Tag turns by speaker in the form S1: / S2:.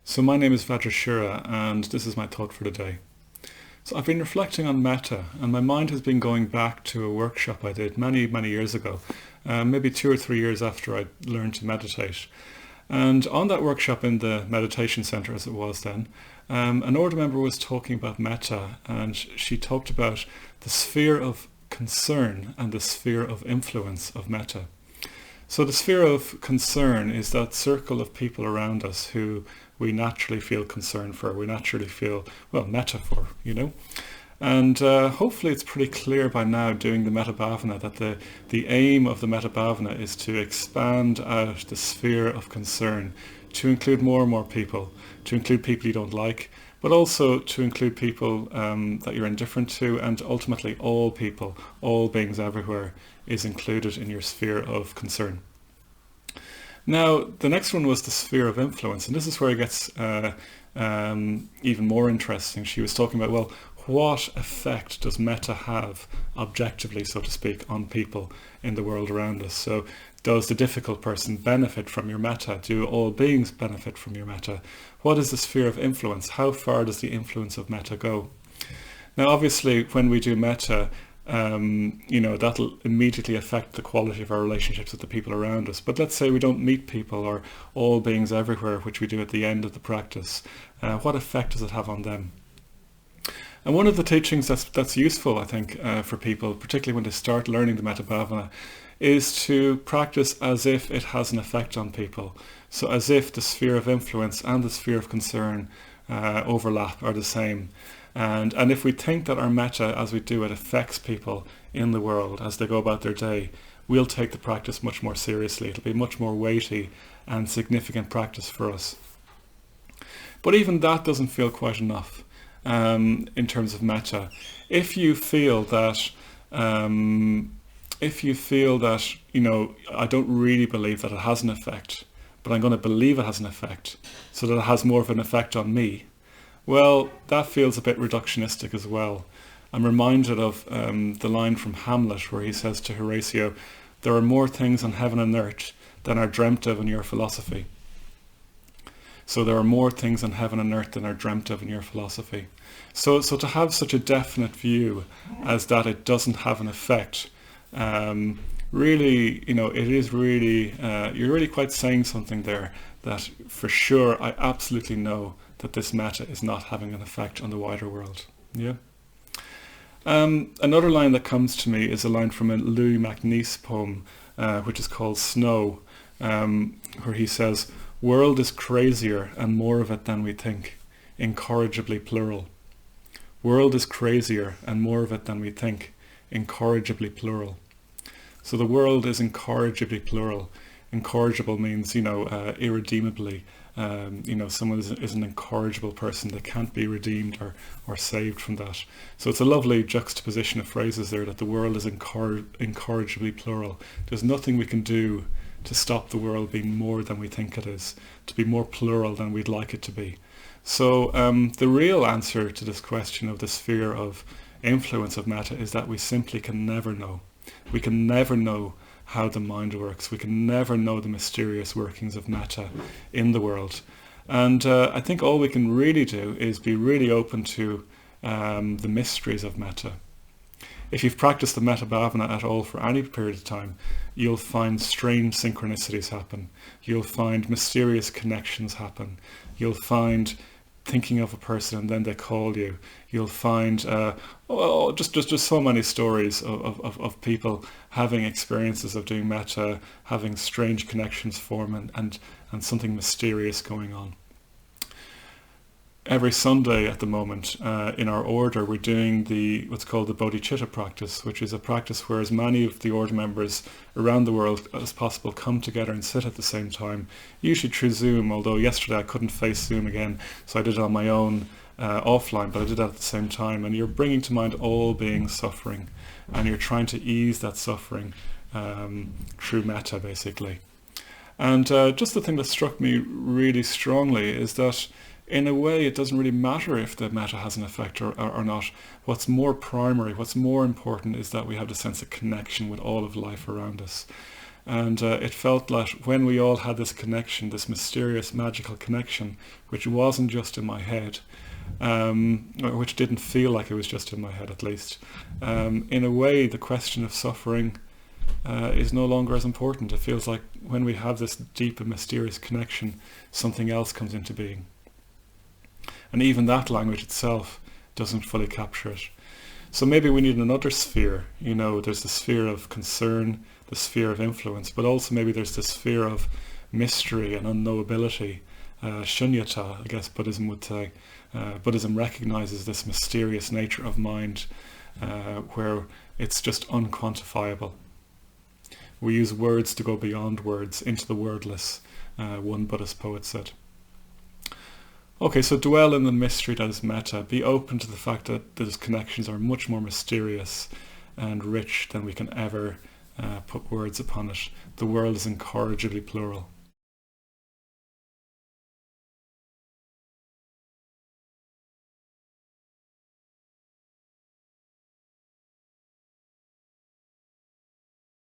S1: So my name is Vajrashura and this is my thought for the day. So I've been reflecting on metta and my mind has been going back to a workshop I did many years ago, maybe 2 or 3 years after I learned to meditate. And on that workshop in the meditation center as it was then, an order member was talking about metta and she talked about the sphere of concern and the sphere of influence of metta. So the sphere of concern is that circle of people around us who we naturally feel concern for, we naturally feel, metta for, And hopefully it's pretty clear by now doing the metta bhavana that the aim of the metta bhavana is to expand out the sphere of concern, to include more and more people, to include people you don't like, but also to include people that you're indifferent to, and ultimately all people, all beings everywhere is included in your sphere of concern. Now, the next one was the sphere of influence, and this is where it gets even more interesting. She was talking about, what effect does metta have, objectively, so to speak, on people in the world around us? So does the difficult person benefit from your metta? Do all beings benefit from your metta? What is the sphere of influence? How far does the influence of metta go? Now, obviously, when we do metta, that'll immediately affect the quality of our relationships with the people around us. But let's say we don't meet people or all beings everywhere, which we do at the end of the practice. What effect does it have on them? And one of the teachings that's useful, I think, for people, particularly when they start learning the metta bhavana, is to practice as if it has an effect on people. So as if the sphere of influence and the sphere of concern overlap, are the same. And if we think that our metta, as we do it, affects people in the world as they go about their day, we'll take the practice much more seriously. It'll be much more weighty and significant practice for us. But even that doesn't feel quite enough in terms of metta. If you feel that, I don't really believe that it has an effect, but I'm going to believe it has an effect so that it has more of an effect on me, well, that feels a bit reductionistic as well. I'm reminded of the line from Hamlet where he says to Horatio, "There are more things on heaven and earth than are dreamt of in your philosophy." So there are more things on heaven and earth than are dreamt of in your philosophy. So to have such a definite view as that it doesn't have an effect, really, it is really, you're really quite saying something there that for sure I absolutely know that this metta is not having an effect on the wider world. Yeah. Another line that comes to me is a line from a Louis MacNeice poem, which is called Snow, where he says, "World is crazier and more of it than we think, incorrigibly plural." World is crazier and more of it than we think, incorrigibly plural. So the world is incorrigibly plural. Incorrigible means, irredeemably. Someone is an incorrigible person. They can't be redeemed or saved from that. So it's a lovely juxtaposition of phrases there, that the world is incorrigibly plural. There's nothing we can do to stop the world being more than we think it is, to be more plural than we'd like it to be. So the real answer to this question of the sphere of influence of metta is that we simply can never know. We can never know how the mind works. We can never know the mysterious workings of metta in the world. And I think all we can really do is be really open to the mysteries of metta. If you've practiced the metta bhavana at all for any period of time, you'll find strange synchronicities happen. You'll find mysterious connections happen. You'll find thinking of a person and then they call you. You'll find just so many stories of people having experiences of doing metta, having strange connections form and something mysterious going on. Every Sunday at the moment in our order we're doing what's called the bodhicitta practice, which is a practice where as many of the order members around the world as possible come together and sit at the same time, usually through Zoom, although yesterday I couldn't face Zoom again, so I did it on my own offline, but I did that at the same time. And you're bringing to mind all beings suffering, and you're trying to ease that suffering through metta, basically. And just the thing that struck me really strongly is that in a way it doesn't really matter if the metta has an effect or not. What's more primary, what's more important is that we have the sense of connection with all of life around us. And it felt like when we all had this connection, this mysterious, magical connection, which wasn't just in my head, or which didn't feel like it was just in my head at least, in a way the question of suffering is no longer as important. It feels like when we have this deep and mysterious connection, something else comes into being. And even that language itself doesn't fully capture it. So maybe we need another sphere. There's the sphere of concern, the sphere of influence, but also maybe there's the sphere of mystery and unknowability, shunyata, I guess Buddhism would say. Buddhism recognizes this mysterious nature of mind where it's just unquantifiable. We use words to go beyond words, into the wordless, one Buddhist poet said. Okay, so dwell in the mystery that is metta. Be open to the fact that those connections are much more mysterious and rich than we can ever put words upon it. The world is incorrigibly plural.